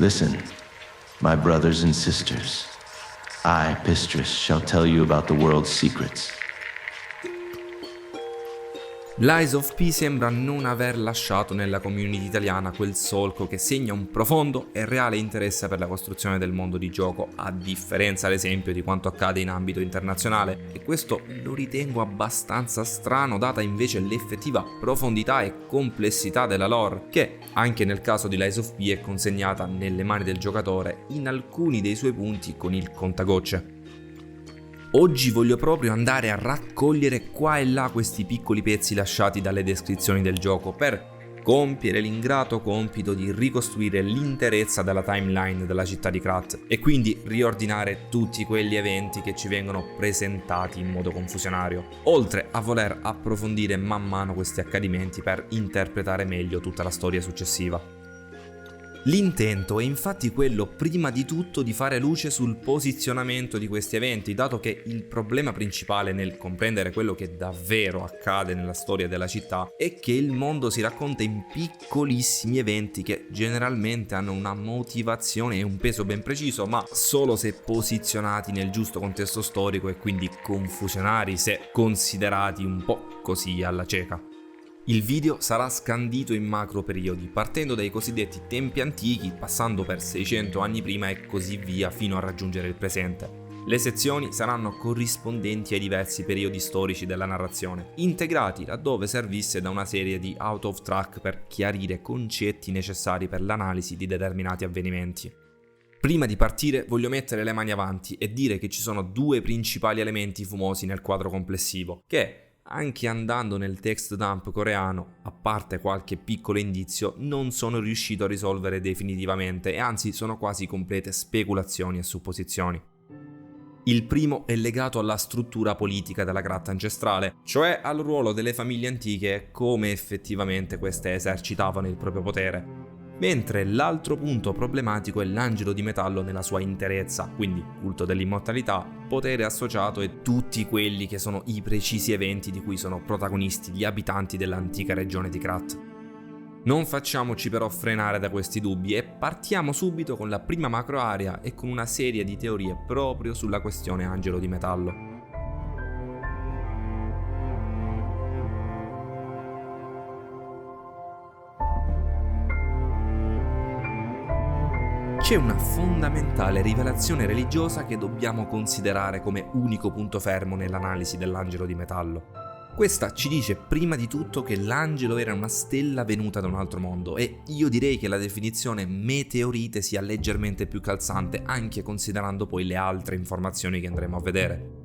Listen, my brothers and sisters. I, Pistris, shall tell you about the world's secrets. Lies of P sembra non aver lasciato nella community italiana quel solco che segna un profondo e reale interesse per la costruzione del mondo di gioco, a differenza ad esempio di quanto accade in ambito internazionale, e questo lo ritengo abbastanza strano data invece l'effettiva profondità e complessità della lore, che anche nel caso di Lies of P è consegnata nelle mani del giocatore in alcuni dei suoi punti con il contagocce. Oggi voglio proprio andare a raccogliere qua e là questi piccoli pezzi lasciati dalle descrizioni del gioco per compiere l'ingrato compito di ricostruire l'interezza della timeline della città di Krat e quindi riordinare tutti quegli eventi che ci vengono presentati in modo confusionario, oltre a voler approfondire man mano questi accadimenti per interpretare meglio tutta la storia successiva. L'intento è infatti quello prima di tutto di fare luce sul posizionamento di questi eventi, dato che il problema principale nel comprendere quello che davvero accade nella storia della città è che il mondo si racconta in piccolissimi eventi che generalmente hanno una motivazione e un peso ben preciso, ma solo se posizionati nel giusto contesto storico e quindi confusionari se considerati un po' così alla cieca. Il video sarà scandito in macro periodi, partendo dai cosiddetti tempi antichi, passando per 600 anni prima e così via fino a raggiungere il presente. Le sezioni saranno corrispondenti ai diversi periodi storici della narrazione, integrati laddove servisse da una serie di out of track per chiarire concetti necessari per l'analisi di determinati avvenimenti. Prima di partire voglio mettere le mani avanti e dire che ci sono due principali elementi fumosi nel quadro complessivo, che anche andando nel text dump coreano, a parte qualche piccolo indizio, non sono riuscito a risolvere definitivamente e anzi sono quasi complete speculazioni e supposizioni. Il primo è legato alla struttura politica della Krat ancestrale, cioè al ruolo delle famiglie antiche e come effettivamente queste esercitavano il proprio potere. Mentre l'altro punto problematico è l'angelo di metallo nella sua interezza, quindi culto dell'immortalità, potere associato e tutti quelli che sono i precisi eventi di cui sono protagonisti gli abitanti dell'antica regione di Krat. Non facciamoci però frenare da questi dubbi e partiamo subito con la prima macro area e con una serie di teorie proprio sulla questione angelo di metallo. C'è una fondamentale rivelazione religiosa che dobbiamo considerare come unico punto fermo nell'analisi dell'angelo di metallo. Questa ci dice prima di tutto che l'angelo era una stella venuta da un altro mondo e io direi che la definizione meteorite sia leggermente più calzante anche considerando poi le altre informazioni che andremo a vedere.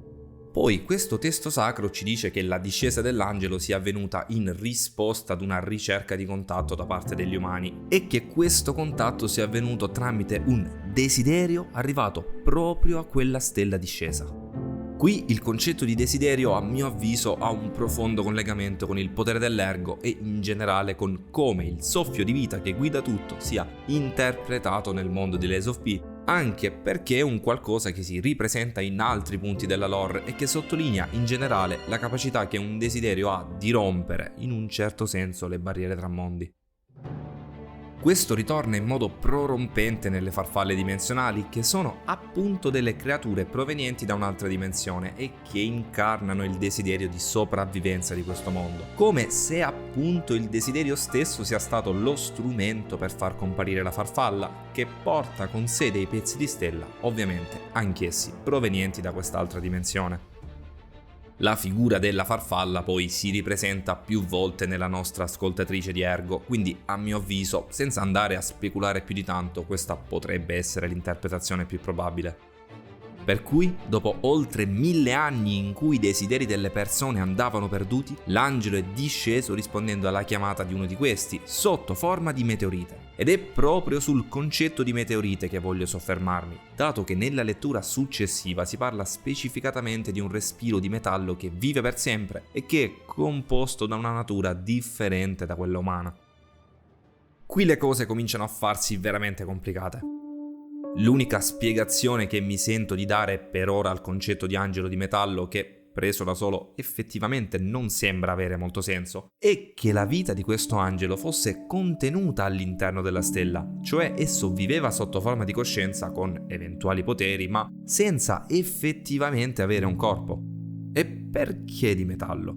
Poi questo testo sacro ci dice che la discesa dell'angelo sia avvenuta in risposta ad una ricerca di contatto da parte degli umani e che questo contatto sia avvenuto tramite un desiderio arrivato proprio a quella stella discesa. Qui il concetto di desiderio a mio avviso ha un profondo collegamento con il potere dell'ergo e in generale con come il soffio di vita che guida tutto sia interpretato nel mondo di Lies of P, anche perché è un qualcosa che si ripresenta in altri punti della lore e che sottolinea in generale la capacità che un desiderio ha di rompere, in un certo senso, le barriere tra mondi. Questo ritorna in modo prorompente nelle farfalle dimensionali, che sono appunto delle creature provenienti da un'altra dimensione e che incarnano il desiderio di sopravvivenza di questo mondo, come se appunto il desiderio stesso sia stato lo strumento per far comparire la farfalla, che porta con sé dei pezzi di stella, ovviamente anch'essi provenienti da quest'altra dimensione. La figura della farfalla poi si ripresenta più volte nella nostra ascoltatrice di Ergo, quindi a mio avviso, senza andare a speculare più di tanto, questa potrebbe essere l'interpretazione più probabile. Per cui, dopo oltre 1000 anni in cui i desideri delle persone andavano perduti, l'angelo è disceso rispondendo alla chiamata di uno di questi, sotto forma di meteorite. Ed è proprio sul concetto di meteorite che voglio soffermarmi, dato che nella lettura successiva si parla specificatamente di un respiro di metallo che vive per sempre e che è composto da una natura differente da quella umana. Qui le cose cominciano a farsi veramente complicate. L'unica spiegazione che mi sento di dare per ora al concetto di angelo di metallo, che preso da solo effettivamente non sembra avere molto senso, è che la vita di questo angelo fosse contenuta all'interno della stella, cioè esso viveva sotto forma di coscienza con eventuali poteri, ma senza effettivamente avere un corpo. E perché di metallo?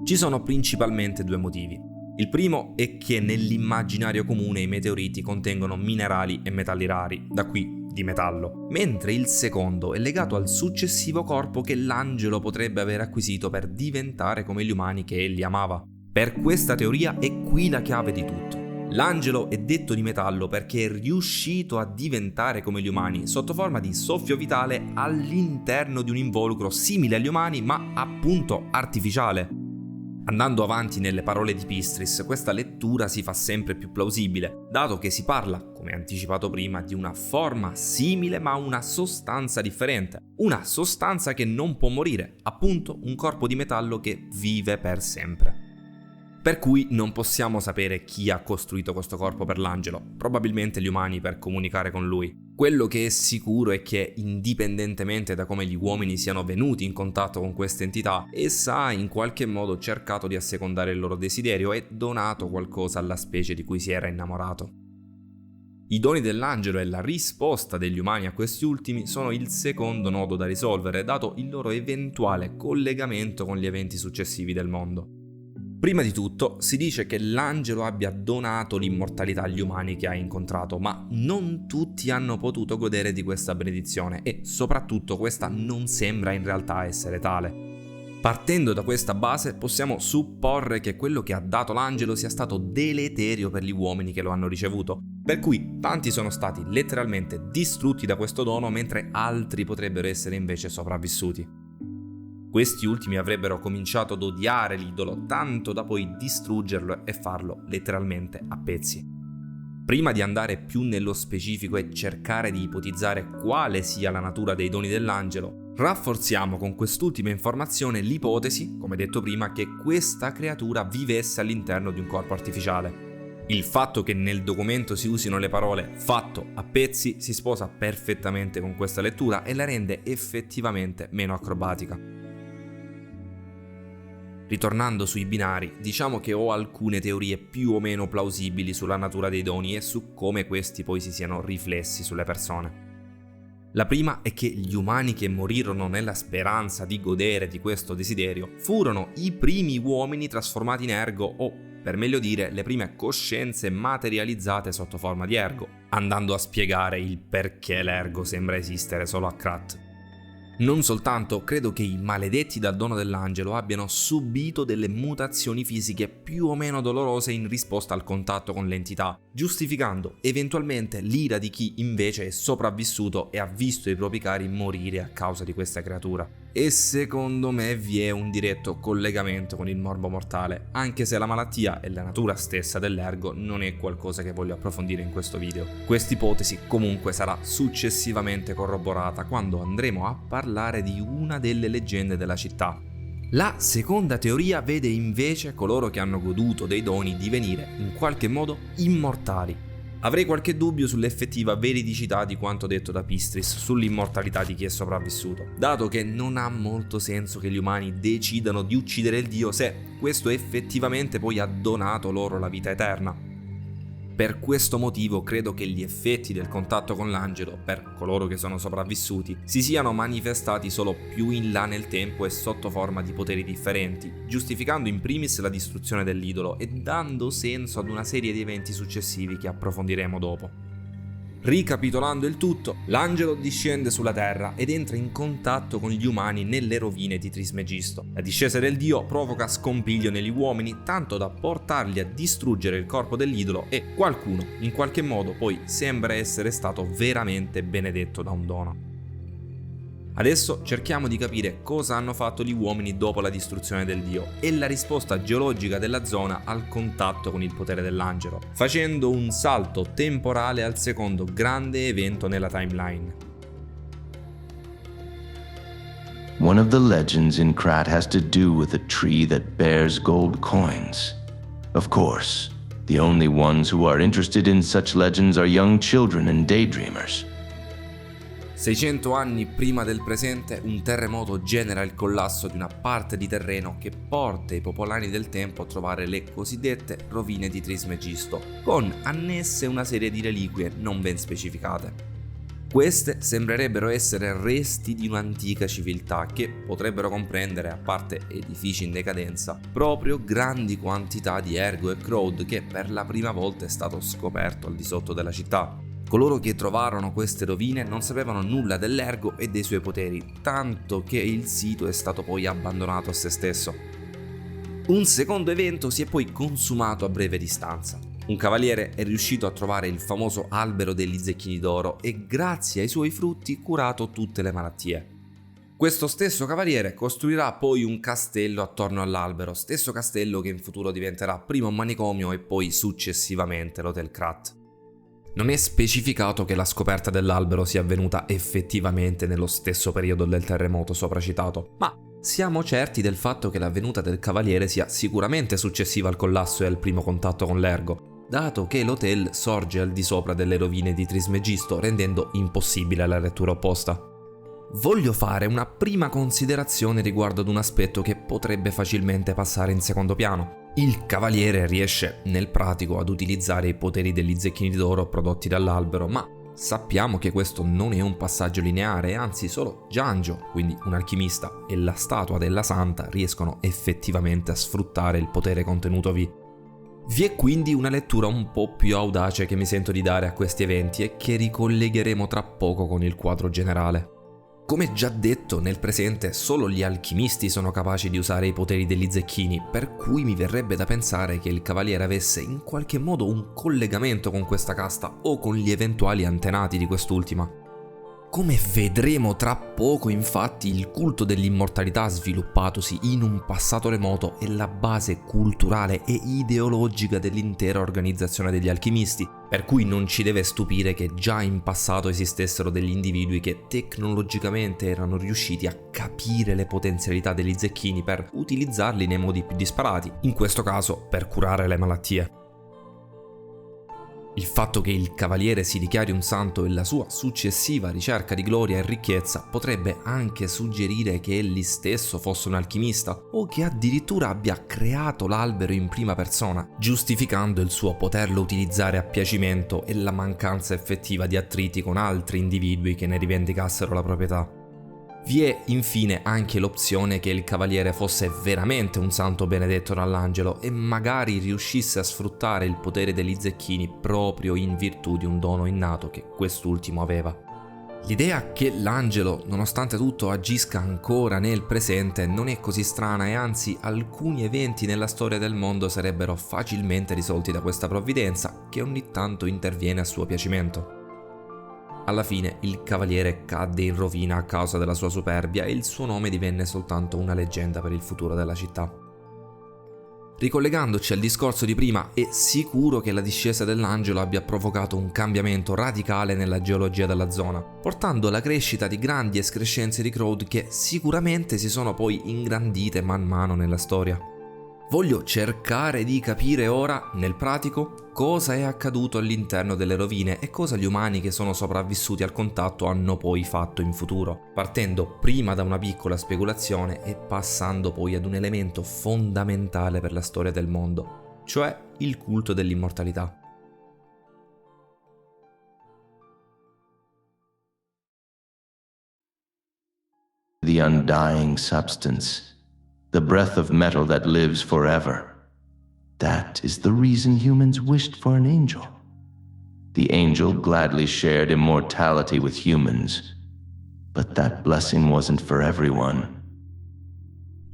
Ci sono principalmente due motivi. Il primo è che nell'immaginario comune i meteoriti contengono minerali e metalli rari, da qui di metallo, mentre il secondo è legato al successivo corpo che l'angelo potrebbe aver acquisito per diventare come gli umani che egli amava. Per questa teoria è qui la chiave di tutto. L'angelo è detto di metallo perché è riuscito a diventare come gli umani sotto forma di soffio vitale all'interno di un involucro simile agli umani ma appunto artificiale. Andando avanti nelle parole di Pistris, questa lettura si fa sempre più plausibile, dato che si parla, come anticipato prima, di una forma simile ma una sostanza differente. Una sostanza che non può morire, appunto un corpo di metallo che vive per sempre. Per cui non possiamo sapere chi ha costruito questo corpo per l'angelo, probabilmente gli umani per comunicare con lui. Quello che è sicuro è che, indipendentemente da come gli uomini siano venuti in contatto con questa entità, essa ha in qualche modo cercato di assecondare il loro desiderio e donato qualcosa alla specie di cui si era innamorato. I doni dell'angelo e la risposta degli umani a questi ultimi sono il secondo nodo da risolvere, dato il loro eventuale collegamento con gli eventi successivi del mondo. Prima di tutto, si dice che l'angelo abbia donato l'immortalità agli umani che ha incontrato, ma non tutti hanno potuto godere di questa benedizione e soprattutto questa non sembra in realtà essere tale. Partendo da questa base, possiamo supporre che quello che ha dato l'angelo sia stato deleterio per gli uomini che lo hanno ricevuto, per cui tanti sono stati letteralmente distrutti da questo dono, mentre altri potrebbero essere invece sopravvissuti. Questi ultimi avrebbero cominciato ad odiare l'idolo tanto da poi distruggerlo e farlo letteralmente a pezzi. Prima di andare più nello specifico e cercare di ipotizzare quale sia la natura dei doni dell'angelo, rafforziamo con quest'ultima informazione l'ipotesi, come detto prima, che questa creatura vivesse all'interno di un corpo artificiale. Il fatto che nel documento si usino le parole "fatto a pezzi" si sposa perfettamente con questa lettura e la rende effettivamente meno acrobatica. Ritornando sui binari, diciamo che ho alcune teorie più o meno plausibili sulla natura dei doni e su come questi poi si siano riflessi sulle persone. La prima è che gli umani che morirono nella speranza di godere di questo desiderio furono i primi uomini trasformati in ergo o, per meglio dire, le prime coscienze materializzate sotto forma di ergo, andando a spiegare il perché l'ergo sembra esistere solo a Krat. Non soltanto, credo che i maledetti dal dono dell'angelo abbiano subito delle mutazioni fisiche più o meno dolorose in risposta al contatto con l'entità, giustificando eventualmente l'ira di chi invece è sopravvissuto e ha visto i propri cari morire a causa di questa creatura. E secondo me vi è un diretto collegamento con il morbo mortale, anche se la malattia e la natura stessa dell'ergo non è qualcosa che voglio approfondire in questo video. Quest'ipotesi comunque sarà successivamente corroborata quando andremo a parlare di una delle leggende della città. La seconda teoria vede invece coloro che hanno goduto dei doni divenire in qualche modo immortali. Avrei qualche dubbio sull'effettiva veridicità di quanto detto da Pistris sull'immortalità di chi è sopravvissuto, dato che non ha molto senso che gli umani decidano di uccidere il dio se questo effettivamente poi ha donato loro la vita eterna. Per questo motivo credo che gli effetti del contatto con l'angelo, per coloro che sono sopravvissuti, si siano manifestati solo più in là nel tempo e sotto forma di poteri differenti, giustificando in primis la distruzione dell'idolo e dando senso ad una serie di eventi successivi che approfondiremo dopo. Ricapitolando il tutto, l'angelo discende sulla terra ed entra in contatto con gli umani nelle rovine di Trismegisto. La discesa del dio provoca scompiglio negli uomini tanto da portarli a distruggere il corpo dell'idolo e qualcuno, in qualche modo, poi sembra essere stato veramente benedetto da un dono. Adesso cerchiamo di capire cosa hanno fatto gli uomini dopo la distruzione del dio e la risposta geologica della zona al contatto con il potere dell'angelo, facendo un salto temporale al secondo grande evento nella timeline. One of the legends in Krat has to do with a tree that bears gold coins. Of course, the only ones who are interested in such legends are young children and daydreamers. 600 anni prima del presente, un terremoto genera il collasso di una parte di terreno che porta i popolani del tempo a trovare le cosiddette rovine di Trismegisto, con annesse una serie di reliquie non ben specificate. Queste sembrerebbero essere resti di un'antica civiltà che potrebbero comprendere, a parte edifici in decadenza, proprio grandi quantità di ergo e crowd che per la prima volta è stato scoperto al di sotto della città. Coloro che trovarono queste rovine non sapevano nulla dell'ergo e dei suoi poteri, tanto che il sito è stato poi abbandonato a se stesso. Un secondo evento si è poi consumato a breve distanza. Un cavaliere è riuscito a trovare il famoso albero degli zecchini d'oro e grazie ai suoi frutti curato tutte le malattie. Questo stesso cavaliere costruirà poi un castello attorno all'albero, stesso castello che in futuro diventerà prima un manicomio e poi successivamente l'Hotel Krat. Non è specificato che la scoperta dell'albero sia avvenuta effettivamente nello stesso periodo del terremoto sopracitato, ma siamo certi del fatto che la venuta del cavaliere sia sicuramente successiva al collasso e al primo contatto con l'ergo, dato che l'hotel sorge al di sopra delle rovine di Trismegisto, rendendo impossibile la lettura opposta. Voglio fare una prima considerazione riguardo ad un aspetto che potrebbe facilmente passare in secondo piano. Il cavaliere riesce nel pratico ad utilizzare i poteri degli zecchini d'oro prodotti dall'albero, ma sappiamo che questo non è un passaggio lineare, anzi solo Giangio, quindi un alchimista, e la statua della santa riescono effettivamente a sfruttare il potere contenutovi. Vi è quindi una lettura un po' più audace che mi sento di dare a questi eventi e che ricollegheremo tra poco con il quadro generale. Come già detto, nel presente solo gli alchimisti sono capaci di usare i poteri degli zecchini, per cui mi verrebbe da pensare che il cavaliere avesse in qualche modo un collegamento con questa casta o con gli eventuali antenati di quest'ultima. Come vedremo tra poco, infatti, il culto dell'immortalità sviluppatosi in un passato remoto è la base culturale e ideologica dell'intera organizzazione degli alchimisti, per cui non ci deve stupire che già in passato esistessero degli individui che tecnologicamente erano riusciti a capire le potenzialità degli zecchini per utilizzarli nei modi più disparati, in questo caso per curare le malattie. Il fatto che il cavaliere si dichiari un santo e la sua successiva ricerca di gloria e ricchezza potrebbe anche suggerire che egli stesso fosse un alchimista o che addirittura abbia creato l'albero in prima persona, giustificando il suo poterlo utilizzare a piacimento e la mancanza effettiva di attriti con altri individui che ne rivendicassero la proprietà. Vi è infine anche l'opzione che il cavaliere fosse veramente un santo benedetto dall'angelo e magari riuscisse a sfruttare il potere degli zecchini proprio in virtù di un dono innato che quest'ultimo aveva. L'idea che l'angelo, nonostante tutto, agisca ancora nel presente non è così strana e anzi alcuni eventi nella storia del mondo sarebbero facilmente risolti da questa provvidenza che ogni tanto interviene a suo piacimento. Alla fine il cavaliere cadde in rovina a causa della sua superbia e il suo nome divenne soltanto una leggenda per il futuro della città. Ricollegandoci al discorso di prima, è sicuro che la discesa dell'angelo abbia provocato un cambiamento radicale nella geologia della zona, portando alla crescita di grandi escrescenze di crowd che sicuramente si sono poi ingrandite man mano nella storia. Voglio cercare di capire ora, nel pratico, cosa è accaduto all'interno delle rovine e cosa gli umani che sono sopravvissuti al contatto hanno poi fatto in futuro, partendo prima da una piccola speculazione e passando poi ad un elemento fondamentale per la storia del mondo, cioè il culto dell'immortalità. The undying substance. The breath of metal that lives forever. That is the reason humans wished for an angel. The angel gladly shared immortality with humans, but that blessing wasn't for everyone.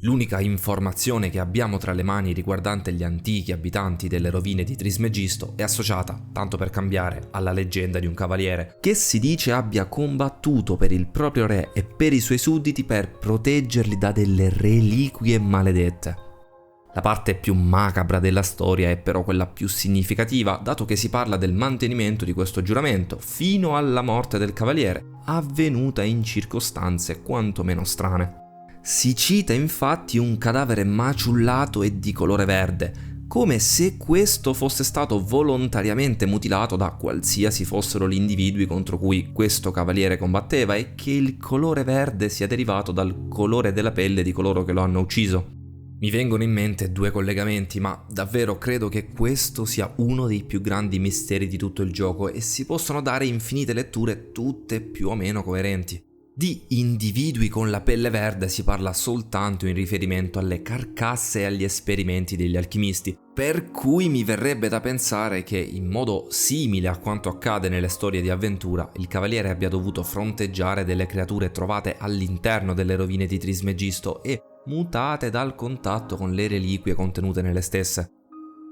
L'unica informazione che abbiamo tra le mani riguardante gli antichi abitanti delle rovine di Trismegisto è associata, tanto per cambiare, alla leggenda di un cavaliere che si dice abbia combattuto per il proprio re e per i suoi sudditi per proteggerli da delle reliquie maledette. La parte più macabra della storia è però quella più significativa, dato che si parla del mantenimento di questo giuramento fino alla morte del cavaliere, avvenuta in circostanze quantomeno strane. Si cita infatti un cadavere maciullato e di colore verde, come se questo fosse stato volontariamente mutilato da qualsiasi fossero gli individui contro cui questo cavaliere combatteva e che il colore verde sia derivato dal colore della pelle di coloro che lo hanno ucciso. Mi vengono in mente due collegamenti, ma davvero credo che questo sia uno dei più grandi misteri di tutto il gioco e si possono dare infinite letture tutte più o meno coerenti. Di individui con la pelle verde si parla soltanto in riferimento alle carcasse e agli esperimenti degli alchimisti, per cui mi verrebbe da pensare che, in modo simile a quanto accade nelle storie di avventura, il cavaliere abbia dovuto fronteggiare delle creature trovate all'interno delle rovine di Trismegisto e mutate dal contatto con le reliquie contenute nelle stesse.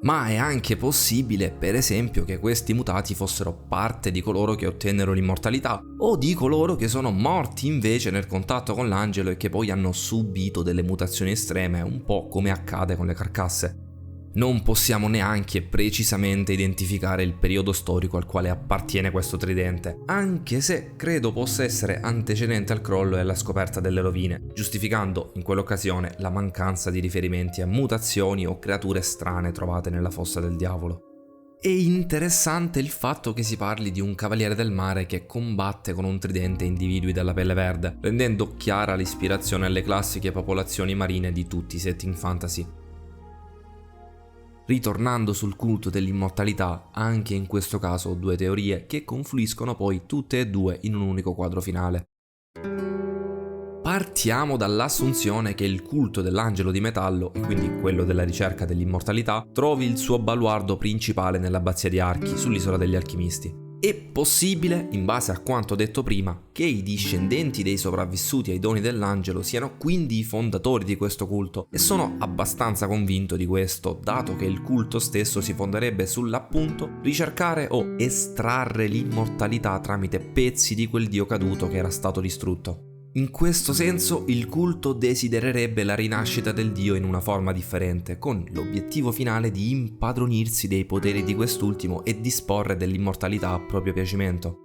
Ma è anche possibile, per esempio, che questi mutati fossero parte di coloro che ottennero l'immortalità o di coloro che sono morti invece nel contatto con l'angelo e che poi hanno subito delle mutazioni estreme, un po' come accade con le carcasse. Non possiamo neanche precisamente identificare il periodo storico al quale appartiene questo tridente, anche se credo possa essere antecedente al crollo e alla scoperta delle rovine, giustificando in quell'occasione la mancanza di riferimenti a mutazioni o creature strane trovate nella fossa del diavolo. È interessante il fatto che si parli di un cavaliere del mare che combatte con un tridente individui dalla pelle verde, rendendo chiara l'ispirazione alle classiche popolazioni marine di tutti i setting fantasy. Ritornando sul culto dell'immortalità, anche in questo caso ho due teorie che confluiscono poi tutte e due in un unico quadro finale. Partiamo dall'assunzione che il culto dell'angelo di metallo, e quindi quello della ricerca dell'immortalità, trovi il suo baluardo principale nell'abbazia di Archi, sull'isola degli alchimisti. È possibile, in base a quanto detto prima, che i discendenti dei sopravvissuti ai doni dell'angelo siano quindi i fondatori di questo culto, e sono abbastanza convinto di questo, dato che il culto stesso si fonderebbe sull'appunto ricercare o estrarre l'immortalità tramite pezzi di quel dio caduto che era stato distrutto. In questo senso, il culto desidererebbe la rinascita del dio in una forma differente, con l'obiettivo finale di impadronirsi dei poteri di quest'ultimo e disporre dell'immortalità a proprio piacimento.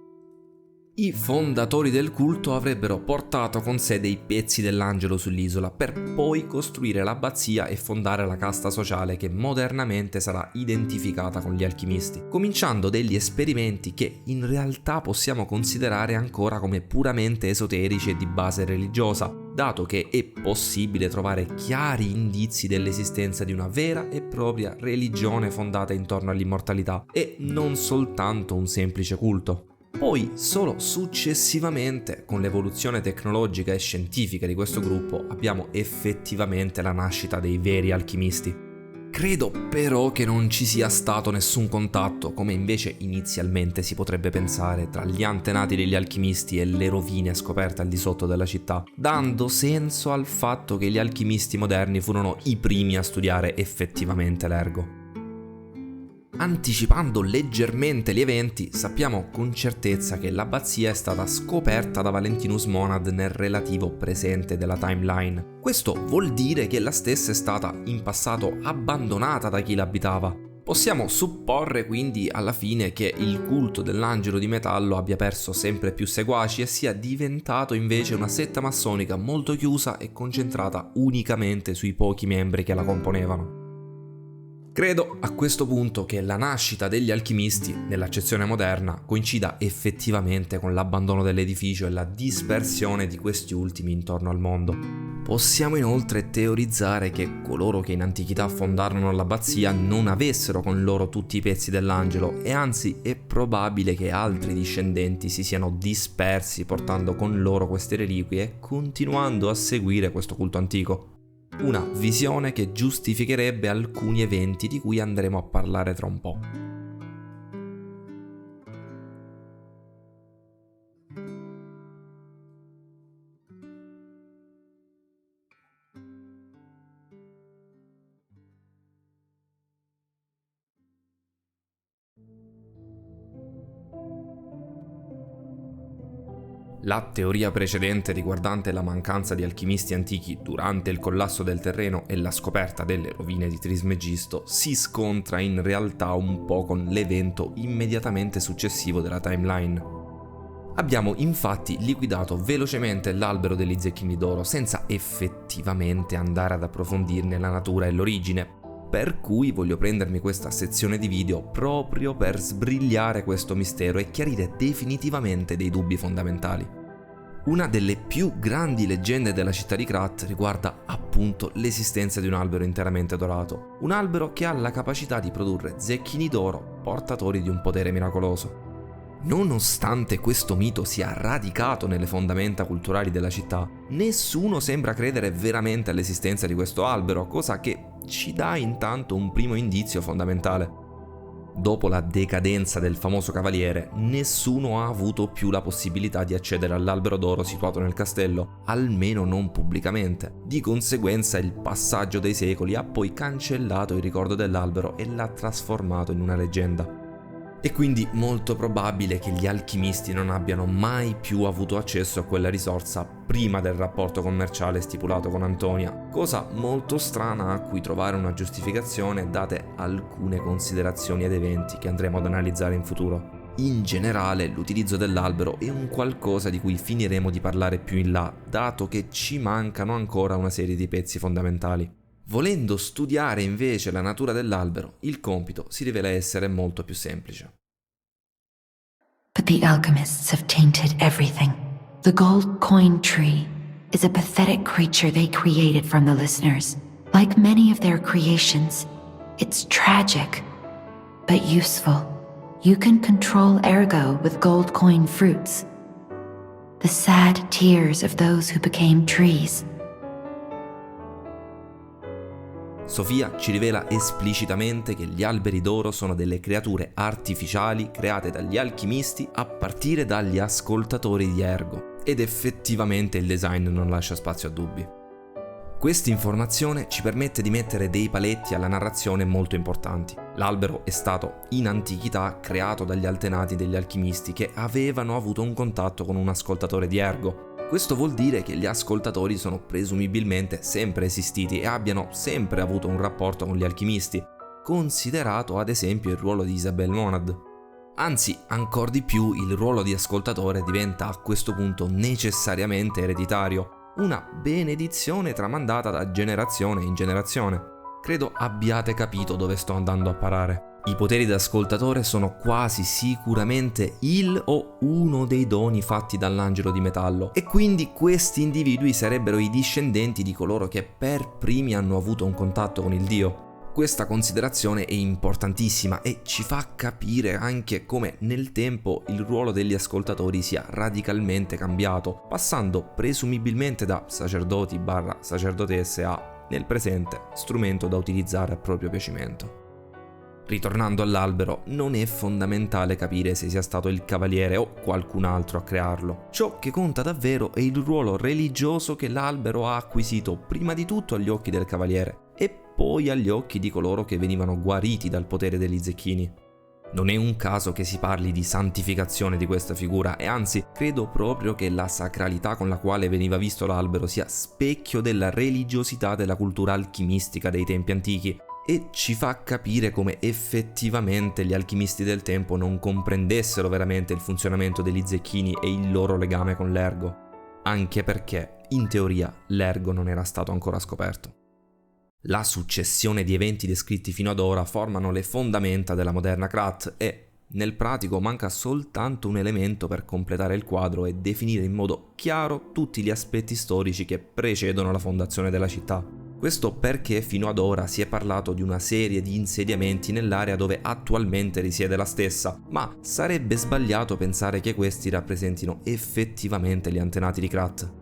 I fondatori del culto avrebbero portato con sé dei pezzi dell'angelo sull'isola per poi costruire l'abbazia e fondare la casta sociale che modernamente sarà identificata con gli alchimisti, cominciando degli esperimenti che in realtà possiamo considerare ancora come puramente esoterici e di base religiosa, dato che è possibile trovare chiari indizi dell'esistenza di una vera e propria religione fondata intorno all'immortalità e non soltanto un semplice culto. Poi, solo successivamente, con l'evoluzione tecnologica e scientifica di questo gruppo, abbiamo effettivamente la nascita dei veri alchimisti. Credo però che non ci sia stato nessun contatto, come invece inizialmente si potrebbe pensare, tra gli antenati degli alchimisti e le rovine scoperte al di sotto della città, dando senso al fatto che gli alchimisti moderni furono i primi a studiare effettivamente l'ergo. Anticipando leggermente gli eventi, sappiamo con certezza che l'abbazia è stata scoperta da Valentinus Monad nel relativo presente della timeline. Questo vuol dire che la stessa è stata in passato abbandonata da chi l'abitava. Possiamo supporre quindi alla fine che il culto dell'angelo di metallo abbia perso sempre più seguaci e sia diventato invece una setta massonica molto chiusa e concentrata unicamente sui pochi membri che la componevano. Credo a questo punto che la nascita degli alchimisti, nell'accezione moderna, coincida effettivamente con l'abbandono dell'edificio e la dispersione di questi ultimi intorno al mondo. Possiamo inoltre teorizzare che coloro che in antichità fondarono l'abbazia non avessero con loro tutti i pezzi dell'angelo e anzi è probabile che altri discendenti si siano dispersi portando con loro queste reliquie e continuando a seguire questo culto antico. Una visione che giustificherebbe alcuni eventi di cui andremo a parlare tra un po'. La teoria precedente riguardante la mancanza di alchimisti antichi durante il collasso del terreno e la scoperta delle rovine di Trismegisto si scontra in realtà un po' con l'evento immediatamente successivo della timeline. Abbiamo infatti liquidato velocemente l'albero degli zecchini d'oro senza effettivamente andare ad approfondirne la natura e l'origine, Per cui voglio prendermi questa sezione di video proprio per sbrigliare questo mistero e chiarire definitivamente dei dubbi fondamentali. Una delle più grandi leggende della città di Krat riguarda appunto l'esistenza di un albero interamente dorato, un albero che ha la capacità di produrre zecchini d'oro portatori di un potere miracoloso. Nonostante questo mito sia radicato nelle fondamenta culturali della città, nessuno sembra credere veramente all'esistenza di questo albero, cosa che ci dà intanto un primo indizio fondamentale. Dopo la decadenza del famoso cavaliere, nessuno ha avuto più la possibilità di accedere all'albero d'oro situato nel castello, almeno non pubblicamente. Di conseguenza il passaggio dei secoli ha poi cancellato il ricordo dell'albero e l'ha trasformato in una leggenda. È quindi molto probabile che gli alchimisti non abbiano mai più avuto accesso a quella risorsa prima del rapporto commerciale stipulato con Antonia, cosa molto strana a cui trovare una giustificazione date alcune considerazioni ed eventi che andremo ad analizzare in futuro. In generale, l'utilizzo dell'albero è un qualcosa di cui finiremo di parlare più in là, dato che ci mancano ancora una serie di pezzi fondamentali. Volendo studiare invece la natura dell'albero, il compito si rivela essere molto più semplice. But the alchemists have tainted everything. The gold coin tree is a pathetic creature they created from the listeners. Like many of their creations, it's tragic, but useful. You can control ergo with gold coin fruits. The sad tears of those who became trees. Sofia ci rivela esplicitamente che gli alberi d'oro sono delle creature artificiali create dagli alchimisti a partire dagli ascoltatori di Ergo, ed effettivamente il design non lascia spazio a dubbi. Questa informazione ci permette di mettere dei paletti alla narrazione molto importanti. L'albero è stato in antichità creato dagli antenati degli alchimisti che avevano avuto un contatto con un ascoltatore di Ergo. Questo vuol dire che gli ascoltatori sono presumibilmente sempre esistiti e abbiano sempre avuto un rapporto con gli alchimisti, considerato ad esempio il ruolo di Isabel Monad. Anzi, ancor di più, il ruolo di ascoltatore diventa a questo punto necessariamente ereditario, una benedizione tramandata da generazione in generazione. Credo abbiate capito dove sto andando a parare. I poteri da ascoltatore sono quasi sicuramente il o uno dei doni fatti dall'angelo di metallo, e quindi questi individui sarebbero i discendenti di coloro che per primi hanno avuto un contatto con il dio. Questa considerazione è importantissima e ci fa capire anche come nel tempo il ruolo degli ascoltatori sia radicalmente cambiato, passando presumibilmente da sacerdoti / sacerdotesse a, nel presente, strumento da utilizzare a proprio piacimento. Ritornando all'albero, non è fondamentale capire se sia stato il cavaliere o qualcun altro a crearlo. Ciò che conta davvero è il ruolo religioso che l'albero ha acquisito prima di tutto agli occhi del cavaliere e poi agli occhi di coloro che venivano guariti dal potere degli zecchini. Non è un caso che si parli di santificazione di questa figura e anzi credo proprio che la sacralità con la quale veniva visto l'albero sia specchio della religiosità della cultura alchimistica dei tempi antichi, e ci fa capire come effettivamente gli alchimisti del tempo non comprendessero veramente il funzionamento degli zecchini e il loro legame con l'ergo, anche perché, in teoria, l'ergo non era stato ancora scoperto. La successione di eventi descritti fino ad ora formano le fondamenta della moderna Krat e, nel pratico, manca soltanto un elemento per completare il quadro e definire in modo chiaro tutti gli aspetti storici che precedono la fondazione della città. Questo perché fino ad ora si è parlato di una serie di insediamenti nell'area dove attualmente risiede la stessa, ma sarebbe sbagliato pensare che questi rappresentino effettivamente gli antenati di Krat.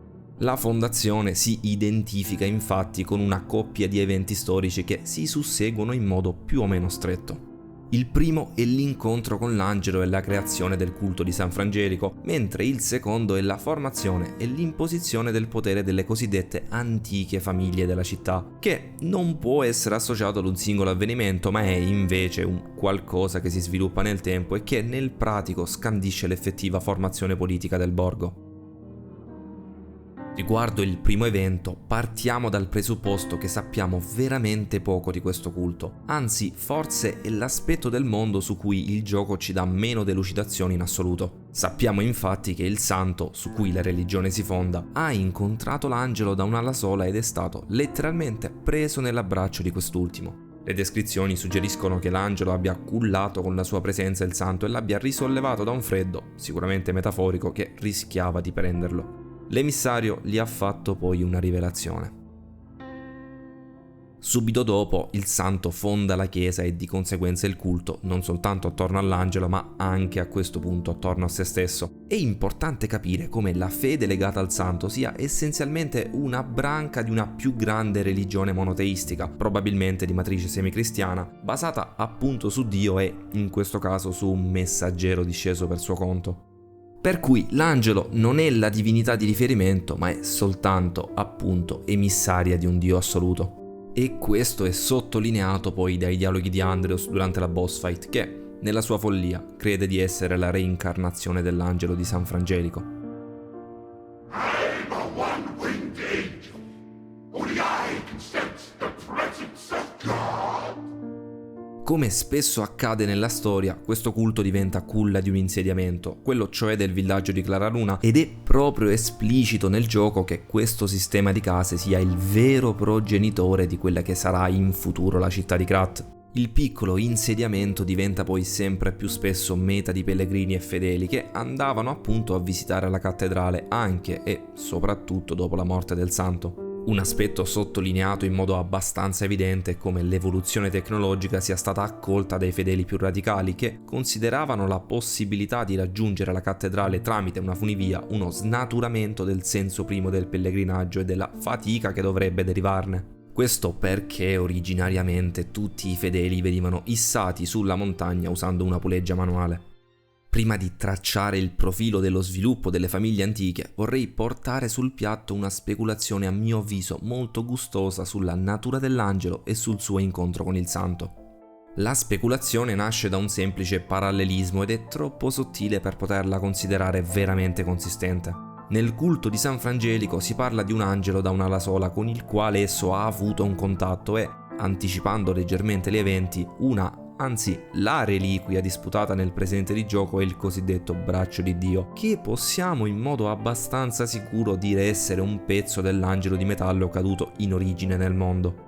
La fondazione si identifica infatti con una coppia di eventi storici che si susseguono in modo più o meno stretto. Il primo è l'incontro con l'angelo e la creazione del culto di San Frangelico, mentre il secondo è la formazione e l'imposizione del potere delle cosiddette antiche famiglie della città, che non può essere associato ad un singolo avvenimento, ma è invece un qualcosa che si sviluppa nel tempo e che nel pratico scandisce l'effettiva formazione politica del borgo. Riguardo il primo evento, partiamo dal presupposto che sappiamo veramente poco di questo culto, anzi forse è l'aspetto del mondo su cui il gioco ci dà meno delucidazioni in assoluto. Sappiamo infatti che il santo, su cui la religione si fonda, ha incontrato l'angelo da un'ala sola ed è stato letteralmente preso nell'abbraccio di quest'ultimo. Le descrizioni suggeriscono che l'angelo abbia cullato con la sua presenza il santo e l'abbia risollevato da un freddo, sicuramente metaforico, che rischiava di prenderlo. L'emissario gli ha fatto poi una rivelazione. Subito dopo il santo fonda la chiesa e di conseguenza il culto, non soltanto attorno all'angelo ma anche a questo punto attorno a se stesso. È importante capire come la fede legata al santo sia essenzialmente una branca di una più grande religione monoteistica, probabilmente di matrice semicristiana, basata appunto su Dio e, in questo caso, su un messaggero disceso per suo conto. Per cui l'angelo non è la divinità di riferimento, ma è soltanto, appunto, emissaria di un Dio assoluto. E questo è sottolineato poi dai dialoghi di Andreas durante la boss fight, che, nella sua follia, crede di essere la reincarnazione dell'angelo di San Frangelico. I'm a one-winged angel. Only I can sense the presence of God. Come spesso accade nella storia, questo culto diventa culla di un insediamento, quello cioè del villaggio di Claraluna, ed è proprio esplicito nel gioco che questo sistema di case sia il vero progenitore di quella che sarà in futuro la città di Krat. Il piccolo insediamento diventa poi sempre più spesso meta di pellegrini e fedeli che andavano appunto a visitare la cattedrale anche e soprattutto dopo la morte del santo. Un aspetto sottolineato in modo abbastanza evidente è come l'evoluzione tecnologica sia stata accolta dai fedeli più radicali che consideravano la possibilità di raggiungere la cattedrale tramite una funivia uno snaturamento del senso primo del pellegrinaggio e della fatica che dovrebbe derivarne. Questo perché originariamente tutti i fedeli venivano issati sulla montagna usando una puleggia manuale. Prima di tracciare il profilo dello sviluppo delle famiglie antiche, vorrei portare sul piatto una speculazione a mio avviso molto gustosa sulla natura dell'angelo e sul suo incontro con il santo. La speculazione nasce da un semplice parallelismo ed è troppo sottile per poterla considerare veramente consistente. Nel culto di San Frangelico si parla di un angelo da un'ala sola con il quale esso ha avuto un contatto e, anticipando leggermente gli eventi, anzi la reliquia disputata nel presente di gioco è il cosiddetto braccio di Dio, che possiamo in modo abbastanza sicuro dire essere un pezzo dell'angelo di metallo caduto in origine nel mondo.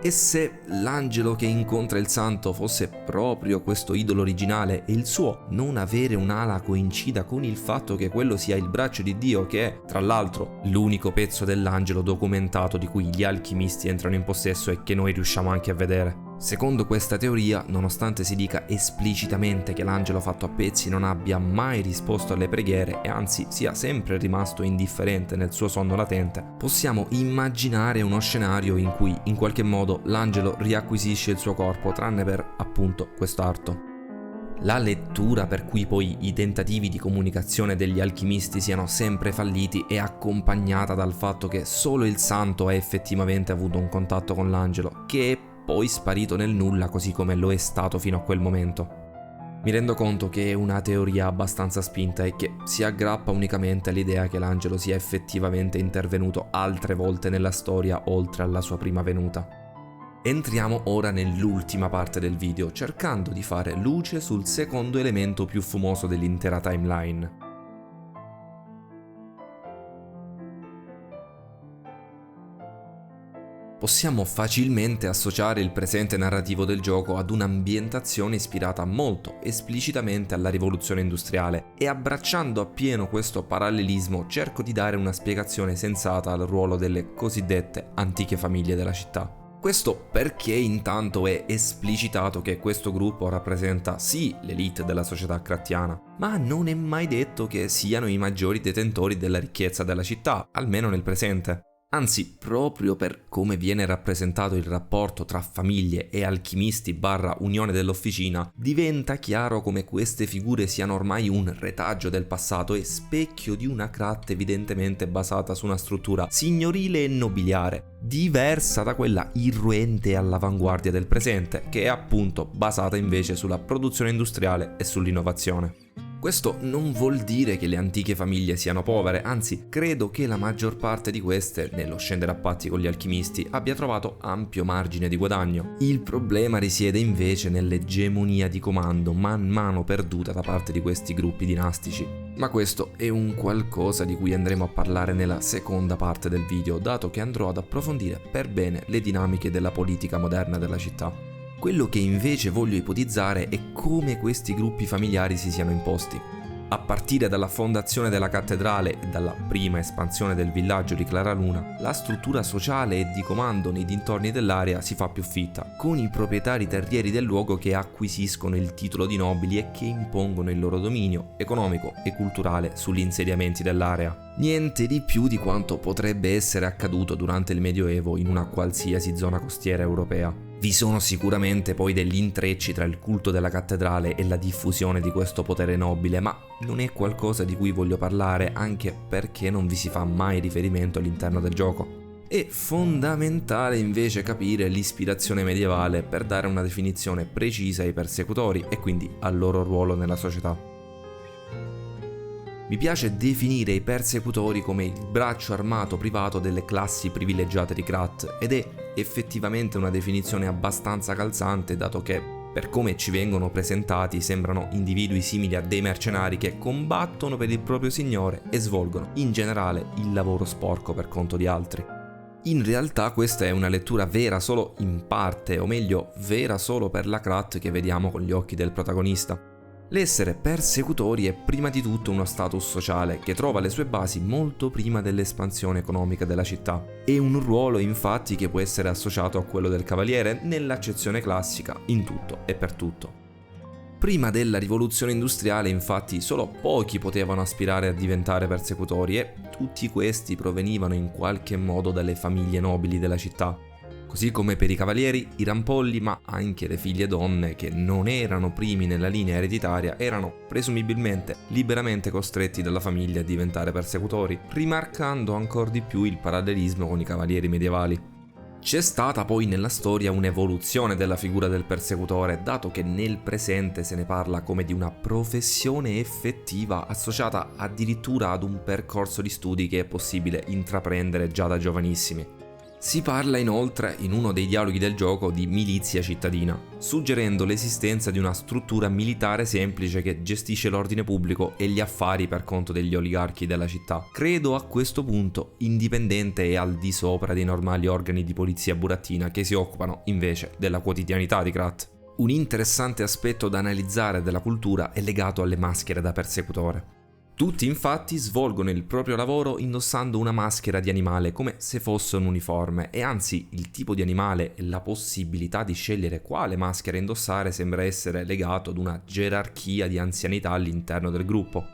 E se l'angelo che incontra il santo fosse proprio questo idolo originale e il suo non avere un'ala coincida con il fatto che quello sia il braccio di Dio, che è, tra l'altro, l'unico pezzo dell'angelo documentato di cui gli alchimisti entrano in possesso e che noi riusciamo anche a vedere. Secondo questa teoria, nonostante si dica esplicitamente che l'angelo fatto a pezzi non abbia mai risposto alle preghiere e anzi sia sempre rimasto indifferente nel suo sonno latente, possiamo immaginare uno scenario in cui in qualche modo l'angelo riacquisisce il suo corpo tranne per appunto quest'arto. La lettura per cui poi i tentativi di comunicazione degli alchimisti siano sempre falliti è accompagnata dal fatto che solo il santo ha effettivamente avuto un contatto con l'angelo, che è poi sparito nel nulla così come lo è stato fino a quel momento. Mi rendo conto che è una teoria abbastanza spinta e che si aggrappa unicamente all'idea che l'angelo sia effettivamente intervenuto altre volte nella storia oltre alla sua prima venuta. Entriamo ora nell'ultima parte del video, cercando di fare luce sul secondo elemento più fumoso dell'intera timeline. Possiamo facilmente associare il presente narrativo del gioco ad un'ambientazione ispirata molto esplicitamente alla rivoluzione industriale e abbracciando appieno questo parallelismo cerco di dare una spiegazione sensata al ruolo delle cosiddette antiche famiglie della città. Questo perché intanto è esplicitato che questo gruppo rappresenta sì l'elite della società krattiana, ma non è mai detto che siano i maggiori detentori della ricchezza della città, almeno nel presente. Anzi, proprio per come viene rappresentato il rapporto tra famiglie e alchimisti / unione dell'officina, diventa chiaro come queste figure siano ormai un retaggio del passato e specchio di una Krat evidentemente basata su una struttura signorile e nobiliare, diversa da quella irruente e all'avanguardia del presente, che è appunto basata invece sulla produzione industriale e sull'innovazione. Questo non vuol dire che le antiche famiglie siano povere, anzi credo che la maggior parte di queste, nello scendere a patti con gli alchimisti, abbia trovato ampio margine di guadagno. Il problema risiede invece nell'egemonia di comando man mano perduta da parte di questi gruppi dinastici. Ma questo è un qualcosa di cui andremo a parlare nella seconda parte del video, dato che andrò ad approfondire per bene le dinamiche della politica moderna della città. Quello che invece voglio ipotizzare è come questi gruppi familiari si siano imposti. A partire dalla fondazione della cattedrale e dalla prima espansione del villaggio di Claraluna, la struttura sociale e di comando nei dintorni dell'area si fa più fitta, con i proprietari terrieri del luogo che acquisiscono il titolo di nobili e che impongono il loro dominio economico e culturale sugli insediamenti dell'area. Niente di più di quanto potrebbe essere accaduto durante il Medioevo in una qualsiasi zona costiera europea. Vi sono sicuramente poi degli intrecci tra il culto della cattedrale e la diffusione di questo potere nobile, ma non è qualcosa di cui voglio parlare, anche perché non vi si fa mai riferimento all'interno del gioco. È fondamentale invece capire l'ispirazione medievale per dare una definizione precisa ai persecutori e quindi al loro ruolo nella società. Mi piace definire i persecutori come il braccio armato privato delle classi privilegiate di Krat, ed è effettivamente una definizione abbastanza calzante, dato che, per come ci vengono presentati, sembrano individui simili a dei mercenari che combattono per il proprio signore e svolgono, in generale, il lavoro sporco per conto di altri. In realtà questa è una lettura vera solo in parte, o meglio, vera solo per la Krat che vediamo con gli occhi del protagonista. L'essere persecutori è prima di tutto uno status sociale che trova le sue basi molto prima dell'espansione economica della città. È un ruolo infatti che può essere associato a quello del cavaliere nell'accezione classica, in tutto e per tutto. Prima della rivoluzione industriale infatti solo pochi potevano aspirare a diventare persecutori e tutti questi provenivano in qualche modo dalle famiglie nobili della città. Così come per i cavalieri, i rampolli, ma anche le figlie donne che non erano primi nella linea ereditaria, erano presumibilmente liberamente costretti dalla famiglia a diventare persecutori, rimarcando ancora di più il parallelismo con i cavalieri medievali. C'è stata poi nella storia un'evoluzione della figura del persecutore, dato che nel presente se ne parla come di una professione effettiva associata addirittura ad un percorso di studi che è possibile intraprendere già da giovanissimi. Si parla inoltre, in uno dei dialoghi del gioco, di milizia cittadina, suggerendo l'esistenza di una struttura militare semplice che gestisce l'ordine pubblico e gli affari per conto degli oligarchi della città. Credo a questo punto indipendente e al di sopra dei normali organi di polizia burattina che si occupano invece della quotidianità di Krat. Un interessante aspetto da analizzare della cultura è legato alle maschere da persecutore. Tutti infatti svolgono il proprio lavoro indossando una maschera di animale come se fosse un uniforme, e anzi il tipo di animale e la possibilità di scegliere quale maschera indossare sembra essere legato ad una gerarchia di anzianità all'interno del gruppo.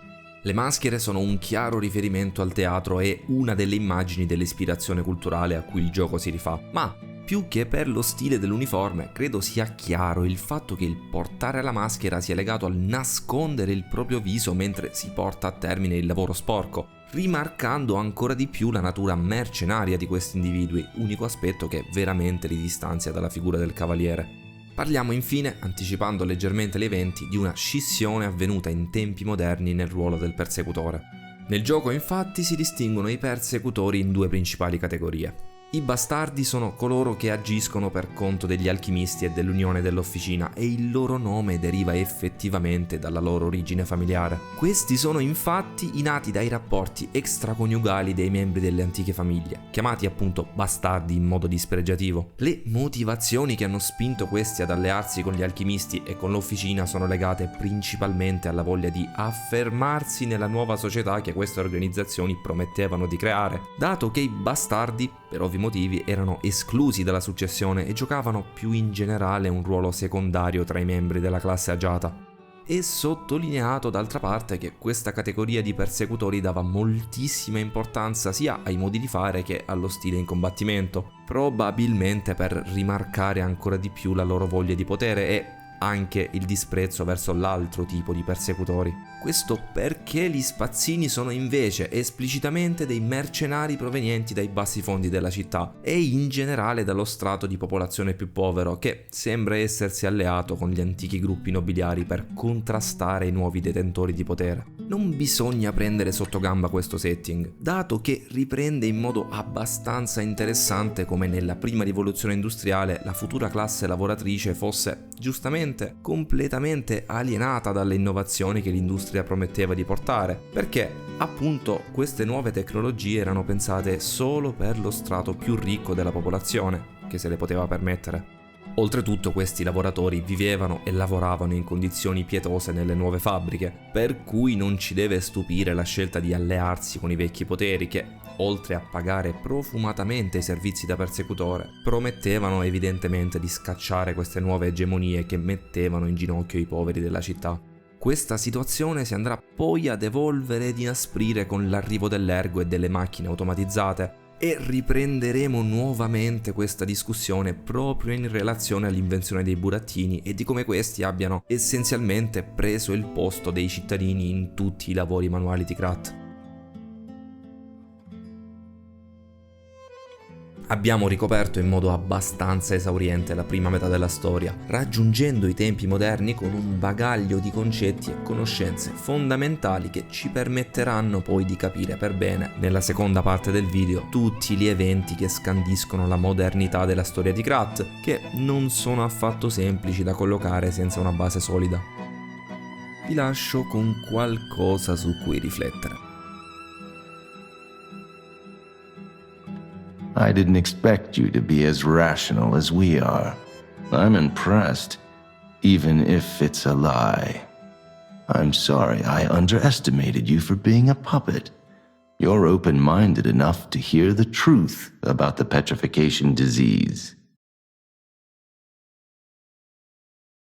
Le maschere sono un chiaro riferimento al teatro e una delle immagini dell'ispirazione culturale a cui il gioco si rifà, ma più che per lo stile dell'uniforme, credo sia chiaro il fatto che il portare la maschera sia legato al nascondere il proprio viso mentre si porta a termine il lavoro sporco, rimarcando ancora di più la natura mercenaria di questi individui, unico aspetto che veramente li distanzia dalla figura del cavaliere. Parliamo infine, anticipando leggermente gli eventi, di una scissione avvenuta in tempi moderni nel ruolo del persecutore. Nel gioco infatti si distinguono i persecutori in due principali categorie. I bastardi sono coloro che agiscono per conto degli alchimisti e dell'Unione dell'Officina, e il loro nome deriva effettivamente dalla loro origine familiare. Questi sono infatti i nati dai rapporti extraconiugali dei membri delle antiche famiglie, chiamati appunto bastardi in modo dispregiativo. Le motivazioni che hanno spinto questi ad allearsi con gli alchimisti e con l'Officina sono legate principalmente alla voglia di affermarsi nella nuova società che queste organizzazioni promettevano di creare, dato che i bastardi, per ovvi motivi, erano esclusi dalla successione e giocavano più in generale un ruolo secondario tra i membri della classe agiata. È sottolineato d'altra parte che questa categoria di persecutori dava moltissima importanza sia ai modi di fare che allo stile in combattimento, probabilmente per rimarcare ancora di più la loro voglia di potere e, anche il disprezzo verso l'altro tipo di persecutori. Questo perché gli spazzini sono invece esplicitamente dei mercenari provenienti dai bassi fondi della città e in generale dallo strato di popolazione più povero, che sembra essersi alleato con gli antichi gruppi nobiliari per contrastare i nuovi detentori di potere. Non bisogna prendere sotto gamba questo setting, dato che riprende in modo abbastanza interessante come nella prima rivoluzione industriale la futura classe lavoratrice fosse, giustamente, completamente alienata dalle innovazioni che l'industria prometteva di portare, perché appunto queste nuove tecnologie erano pensate solo per lo strato più ricco della popolazione, che se le poteva permettere. Oltretutto questi lavoratori vivevano e lavoravano in condizioni pietose nelle nuove fabbriche, per cui non ci deve stupire la scelta di allearsi con i vecchi poteri che, oltre a pagare profumatamente i servizi da persecutore, promettevano evidentemente di scacciare queste nuove egemonie che mettevano in ginocchio i poveri della città. Questa situazione si andrà poi ad evolvere ed inasprire con l'arrivo dell'ergo e delle macchine automatizzate, e riprenderemo nuovamente questa discussione proprio in relazione all'invenzione dei burattini e di come questi abbiano essenzialmente preso il posto dei cittadini in tutti i lavori manuali di Krat. Abbiamo ricoperto in modo abbastanza esauriente la prima metà della storia, raggiungendo i tempi moderni con un bagaglio di concetti e conoscenze fondamentali che ci permetteranno poi di capire per bene, nella seconda parte del video, tutti gli eventi che scandiscono la modernità della storia di Krat, che non sono affatto semplici da collocare senza una base solida. Vi lascio con qualcosa su cui riflettere. I didn't expect you to be as rational as we are. I'm impressed, even if it's a lie. I'm sorry I underestimated you for being a puppet. You're open-minded enough to hear the truth about the petrification disease.